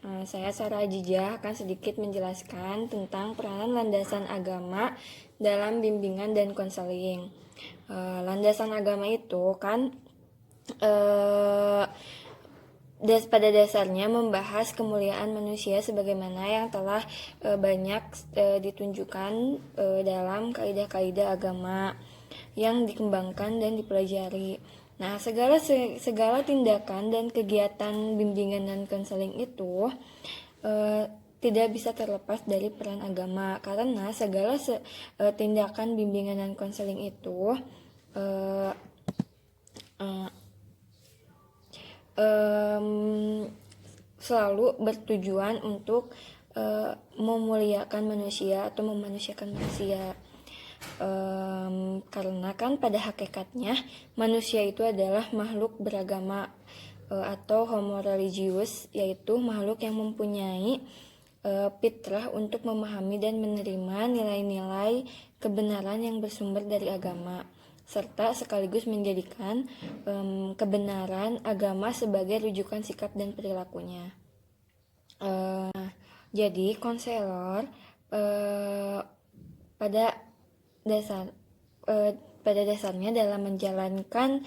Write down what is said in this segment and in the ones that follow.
Saya Sarah Ajijah akan sedikit menjelaskan tentang peranan landasan agama dalam bimbingan dan konseling. Landasan agama itu kan pada dasarnya membahas kemuliaan manusia sebagaimana yang telah banyak ditunjukkan dalam kaidah-kaidah agama yang dikembangkan dan dipelajari. Nah, segala tindakan dan kegiatan bimbingan dan konseling itu tidak bisa terlepas dari peran agama, karena segala tindakan bimbingan dan konseling itu selalu bertujuan untuk memuliakan manusia atau memanusiakan manusia. Karena kan pada hakikatnya manusia itu adalah makhluk beragama atau homo religius, yaitu makhluk yang mempunyai fitrah untuk memahami dan menerima nilai-nilai kebenaran yang bersumber dari agama, serta sekaligus menjadikan kebenaran agama sebagai rujukan sikap dan perilakunya. Jadi konselor pada dasarnya dalam menjalankan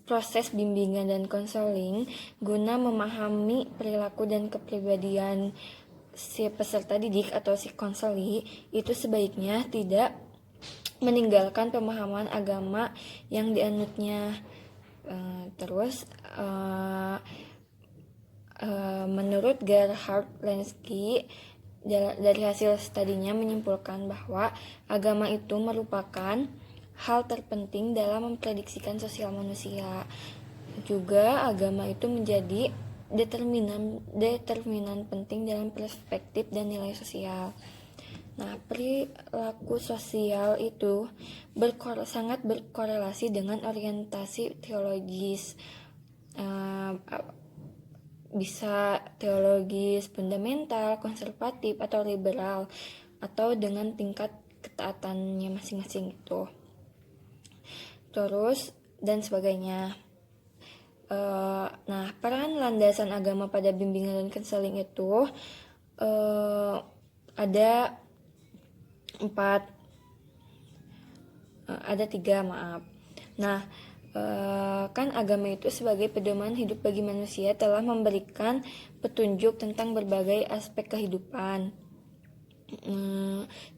proses bimbingan dan konseling guna memahami perilaku dan kepribadian si peserta didik atau si konseli, itu sebaiknya tidak meninggalkan pemahaman agama yang dianutnya. Menurut Gerhard Lansky, dari hasil studinya menyimpulkan bahwa agama itu merupakan hal terpenting dalam memprediksikan sosial manusia. Juga agama itu menjadi determinan penting dalam perspektif dan nilai sosial. Nah, perilaku sosial itu sangat berkorelasi dengan orientasi teologis. Bisa teologis, fundamental, konservatif, atau liberal, atau dengan tingkat ketaatannya masing-masing itu. Terus, dan sebagainya. Nah, peran landasan agama pada bimbingan dan konseling itu ada tiga. Nah, kan agama itu sebagai pedoman hidup bagi manusia telah memberikan petunjuk tentang berbagai aspek kehidupan,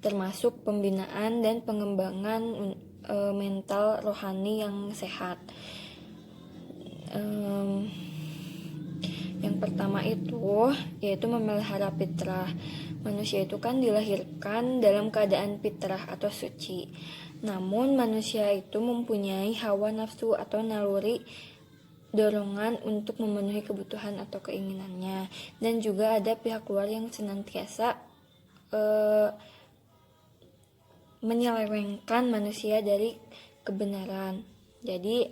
termasuk pembinaan dan pengembangan mental rohani yang sehat. Yang pertama itu yaitu memelihara fitrah. Manusia itu kan dilahirkan dalam keadaan fitrah atau suci. Namun manusia itu mempunyai hawa nafsu atau naluri dorongan untuk memenuhi kebutuhan atau keinginannya, dan juga ada pihak luar yang senantiasa menyelewengkan manusia dari kebenaran. Jadi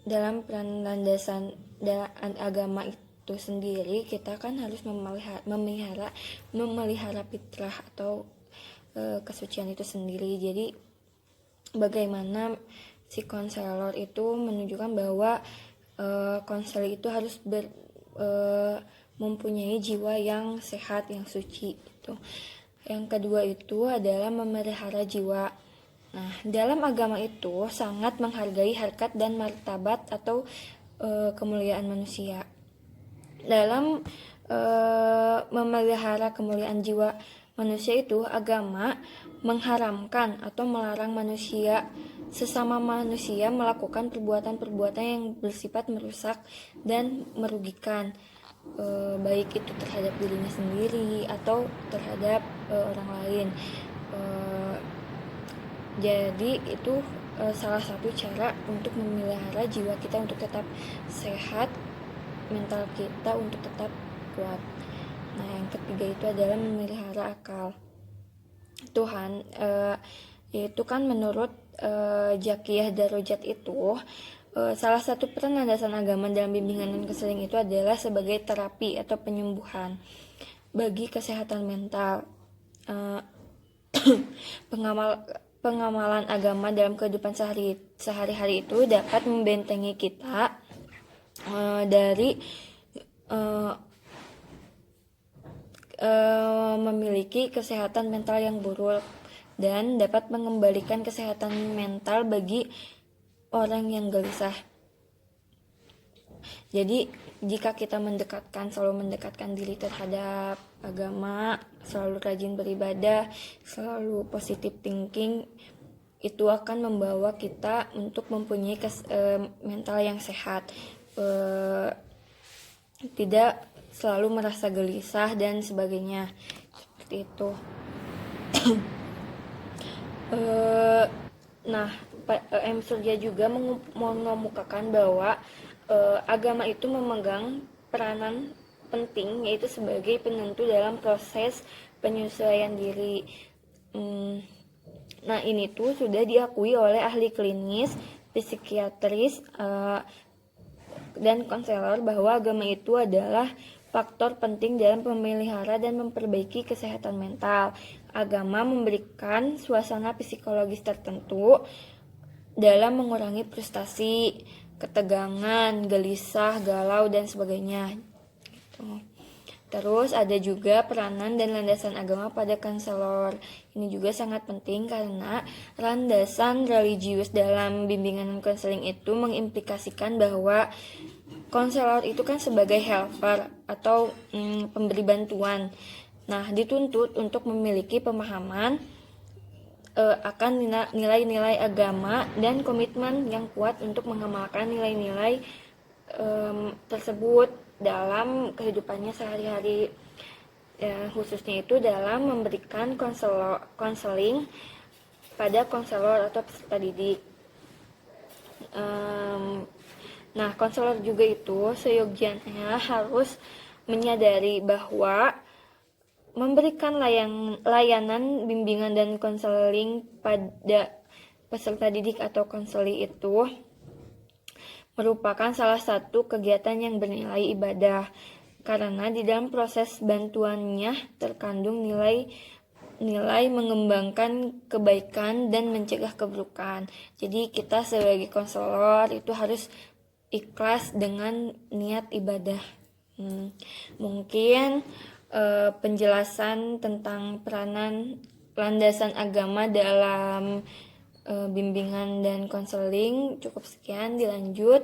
dalam peran landasan agama itu sendiri, kita kan harus memelihara fitrah atau kesucian itu sendiri. Jadi bagaimana si konselor itu menunjukkan bahwa konselor itu harus mempunyai jiwa yang sehat, yang suci itu. Yang kedua itu adalah memelihara jiwa. Nah, dalam agama itu sangat menghargai harkat dan martabat atau kemuliaan manusia. Dalam memelihara kemuliaan jiwa manusia itu, agama mengharamkan atau melarang sesama manusia melakukan perbuatan-perbuatan yang bersifat merusak dan merugikan, baik itu terhadap dirinya sendiri atau terhadap orang lain. Jadi itu salah satu cara untuk memelihara jiwa kita untuk tetap sehat, mental kita untuk tetap kuat. Nah, yang ketiga itu adalah memelihara akal. Tuhan, yaitu kan menurut Zakiyah Darajat itu, salah satu peran landasan agama dalam bimbingan dan konseling itu adalah sebagai terapi atau penyembuhan bagi kesehatan mental. Pengamalan agama dalam kehidupan sehari-hari itu dapat membentengi kita dari memiliki kesehatan mental yang buruk dan dapat mengembalikan kesehatan mental bagi orang yang gelisah. Jadi jika kita selalu mendekatkan diri terhadap agama, selalu rajin beribadah, selalu positive thinking, itu akan membawa kita untuk mempunyai mental yang sehat, tidak selalu merasa gelisah dan sebagainya, seperti itu. Nah, M. Surya juga mengemukakan bahwa agama itu memegang peranan penting, yaitu sebagai penentu dalam proses penyesuaian diri. Nah, ini tuh sudah diakui oleh ahli klinis, psikiatris, dan konselor bahwa agama itu adalah faktor penting dalam memelihara dan memperbaiki kesehatan mental. Agama memberikan suasana psikologis tertentu dalam mengurangi frustasi, ketegangan, gelisah, galau, dan sebagainya. Terus ada juga peranan dan landasan agama pada konselor. Ini juga sangat penting karena landasan religius dalam bimbingan konseling itu mengimplikasikan bahwa konselor itu kan sebagai helper atau pemberi bantuan. Nah, dituntut untuk memiliki pemahaman akan nilai-nilai agama dan komitmen yang kuat untuk mengamalkan nilai-nilai tersebut dalam kehidupannya sehari-hari, khususnya itu dalam memberikan konseling pada konselor atau peserta didik. Nah, konselor juga itu seyogyanya harus menyadari bahwa memberikan layanan bimbingan dan konseling pada peserta didik atau konseli itu merupakan salah satu kegiatan yang bernilai ibadah, karena di dalam proses bantuannya terkandung nilai mengembangkan kebaikan dan mencegah keburukan. Jadi kita sebagai konselor itu harus ikhlas dengan niat ibadah. Mungkin penjelasan tentang peranan landasan agama dalam bimbingan dan konseling cukup sekian. Dilanjut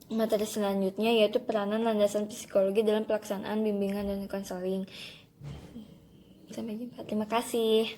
materi selanjutnya, yaitu peranan landasan psikologi dalam pelaksanaan bimbingan dan konseling. Sampai jumpa, terima kasih.